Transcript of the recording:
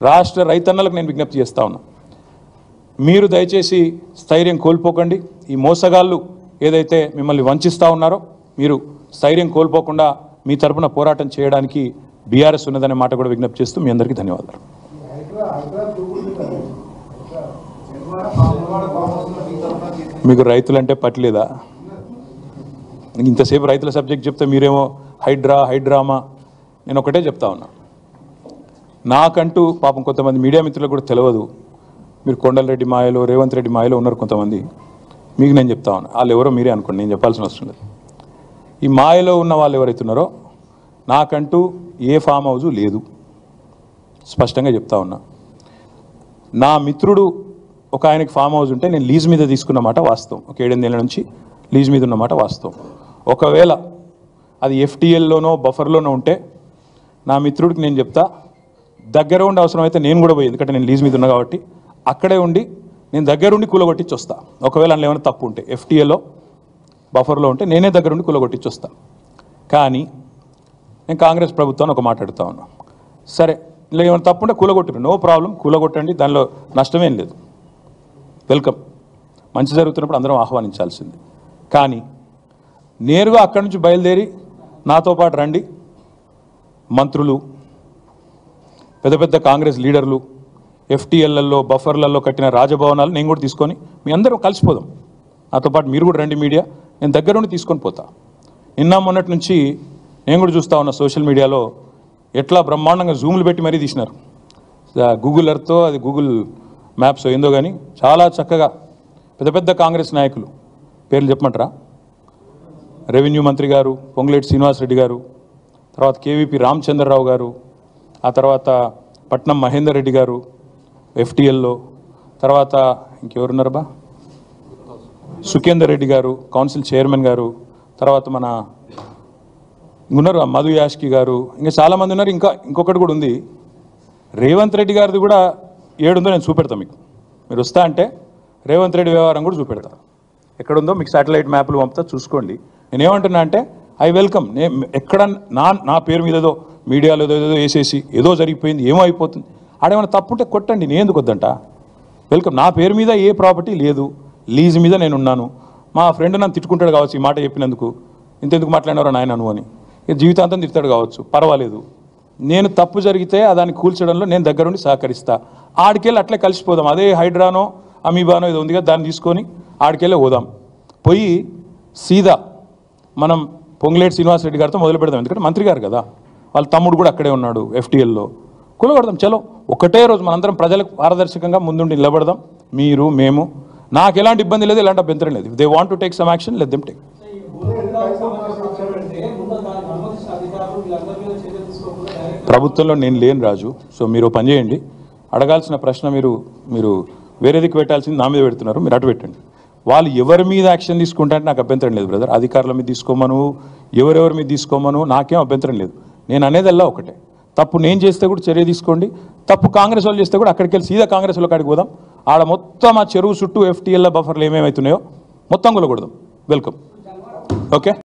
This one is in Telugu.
రాష్ట్ర రైతన్నలకు నేను విజ్ఞప్తి చేస్తా ఉన్నా, మీరు దయచేసి స్థైర్యం కోల్పోకండి. ఈ మోసగాళ్ళు ఏదైతే మిమ్మల్ని వంచిస్తూ ఉన్నారో మీరు స్థైర్యం కోల్పోకుండా మీ తరపున పోరాటం చేయడానికి బీఆర్ఎస్ ఉన్నదనే మాట కూడా విజ్ఞప్తి చేస్తూ మీ అందరికీ ధన్యవాదాలు. మీకు రైతులంటే పట్టలేదా? ఇంతసేపు రైతుల సబ్జెక్ట్ చెప్తే మీరేమో హైడ్రామా. నేను ఒకటే చెప్తా ఉన్నా, నాకంటూ పాపం కొంతమంది మీడియా మిత్రులకు కూడా తెలియదు. మీరు కొండలరెడ్డి మాయలో, రేవంత్ రెడ్డి మాయలో ఉన్నారు కొంతమంది. మీకు నేను చెప్తా ఉన్నా, వాళ్ళు ఎవరో మీరే అనుకోండి, నేను చెప్పాల్సిన అవసరం లేదు. ఈ మాయలో ఉన్న వాళ్ళు ఎవరైతే ఉన్నారో నాకంటూ ఏ ఫామ్ హౌజు లేదు, స్పష్టంగా చెప్తా ఉన్నా. నా మిత్రుడు ఒక ఆయనకి ఫామ్ హౌస్ ఉంటే నేను లీజ్ మీద తీసుకున్నమాట వాస్తవం. ఒక 7-8 ఏళ్ళ నుంచి లీజ్ మీద ఉన్నమాట వాస్తవం. ఒకవేళ అది ఎఫ్టీఎల్లోనో బఫర్లోనో ఉంటే నా మిత్రుడికి నేను చెప్తా, దగ్గర ఉండి అవసరమైతే నేను కూడా పోయి, ఎందుకంటే నేను లీజ్ మీద ఉన్నా కాబట్టి అక్కడే ఉండి నేను దగ్గరుండి కూలగొట్టించి వస్తా. ఒకవేళ అందులో ఏమైనా తప్పు ఉంటే ఎఫ్టీఎల్లో బఫర్లో ఉంటే నేనే దగ్గరుండి కూలగొట్టించి వస్తా. కానీ నేను కాంగ్రెస్ ప్రభుత్వాన్ని ఒక మాట్లాడుతూ ఉన్నా, సరే ఇలా ఏమైనా తప్పు ఉంటే కూలగొట్టరు, నో ప్రాబ్లం, కూలగొట్టండి, దానిలో నష్టమేం లేదు, వెల్కమ్. మంచి జరుగుతున్నప్పుడు అందరం ఆహ్వానించాల్సింది. కానీ నేరుగా అక్కడి నుంచి బయలుదేరి నాతో పాటు రండి మంత్రులు, పెద్ద పెద్ద కాంగ్రెస్ లీడర్లు, ఎఫ్టీఎల్లలో బఫర్లలో కట్టిన రాజభవనాలు నేను కూడా తీసుకొని మీ అందరం కలిసిపోదాం. నాతో పాటు మీరు కూడా రండి మీడియా, నేను దగ్గరుండి తీసుకొని పోతా. నిన్న మొన్నటి నుంచి నేను కూడా చూస్తూ ఉన్నా సోషల్ మీడియాలో ఎట్లా బ్రహ్మాండంగా జూములు పెట్టి మరీ తీసినారు. గూగుల్ ఎర్త్తో, అది గూగుల్ మ్యాప్స్ ఏందో కానీ చాలా చక్కగా పెద్ద పెద్ద కాంగ్రెస్ నాయకులు పేర్లు చెప్పమంటారా? రెవెన్యూ మంత్రి గారు పొంగులేటి శ్రీనివాసరెడ్డి గారు, తర్వాత కేవీపీ రామచంద్రరావు గారు, ఆ తర్వాత పట్నం మహేందర్ రెడ్డి గారు ఎఫ్టీఎల్లో, తర్వాత ఇంకెవరున్నారు బా, సుఖేందర్ రెడ్డి గారు కౌన్సిల్ చైర్మన్ గారు, తర్వాత మన ఉన్నారు మధు యాష్కి గారు, ఇంకా చాలామంది ఉన్నారు. ఇంకొకటి కూడా ఉంది, రేవంత్ రెడ్డి గారిది కూడా ఏడుందో నేను చూపెడతాను మీకు. మీరు వస్తా అంటే రేవంత్ రెడ్డి వ్యవహారం కూడా చూపెడతా. ఎక్కడుందో మీకు శాటిలైట్ మ్యాప్లు పంపుతా, చూసుకోండి. నేనేమంటున్నా అంటే ఐ వెల్కమ్. ఎక్కడ నా పేరు మీద ఏదో మీడియాలో ఏదో వేసేసి ఏదో జరిగిపోయింది, ఏమో అయిపోతుంది, ఆడేమైనా తప్పుంటే కొట్టండి, నేను ఎందుకు వద్దంట. వెల్కమ్. నా పేరు మీద ఏ ప్రాపర్టీ లేదు, లీజ్ మీద నేనున్నాను. మా ఫ్రెండ్ నన్ను తిట్టుకుంటాడు కావచ్చు ఈ మాట చెప్పినందుకు, ఇంతెందుకు మాట్లాడినారో నాయన నువ్వు అని, జీవితాంతం తిడతాడు కావచ్చు, పర్వాలేదు. నేను తప్పు జరిగితే దాన్ని కూల్చడంలో నేను దగ్గరుండి సహకరిస్తా. ఆడికెళ్ళి అట్లే కలిసిపోదాం. అదే హైడ్రానో అమీబానో ఏదో ఉందిగా, దాన్ని తీసుకొని ఆడికెళ్ళే పోదాం. పోయి సీదా మనం పొంగులేటి శ్రీనివాసరెడ్డి గారితో మొదలు పెడదాం. ఎందుకంటే మంత్రి గారు కదా, వాళ్ళ తమ్ముడు కూడా అక్కడే ఉన్నాడు ఎఫ్టీఎల్లో. కూలగొడదాం, చలో. ఒకటే రోజు మనందరం ప్రజలకు పారదర్శకంగా ముందుండి నిలబడదాం, మీరు మేము. నాకు ఎలాంటి ఇబ్బంది లేదు, ఎలాంటి అభ్యంతరం లేదు. They want to take some action, let them take. ప్రభుత్వంలో నేను లేను రాజు. సో మీరు పని చేయండి, అడగాల్సిన ప్రశ్న మీరు వేరేదికి పెట్టాల్సింది నా మీద పెడుతున్నారు, మీరు అటు పెట్టండి. వాళ్ళు ఎవరి మీద యాక్షన్ తీసుకుంటే నాకు అభ్యంతరం లేదు బ్రదర్. అధికారుల మీద తీసుకోమను, ఎవరెవరి మీద తీసుకోమను, నాకేం అభ్యంతరం లేదు. నేను అనేదల్లా ఒకటే, తప్పు నేను చేస్తే కూడా చర్య తీసుకోండి, తప్పు కాంగ్రెస్ వాళ్ళు చేస్తే కూడా అక్కడికి వెళ్ళి సీదా కాంగ్రెస్ వాళ్ళకి అడిగి పోదాం. ఆడ మొత్తం ఆ చెరువు చుట్టూ ఎఫ్టీఎల్ బఫర్లు ఏమేమవుతున్నాయో మొత్తం కూడా కొడదాం. వెల్కమ్. ఓకే.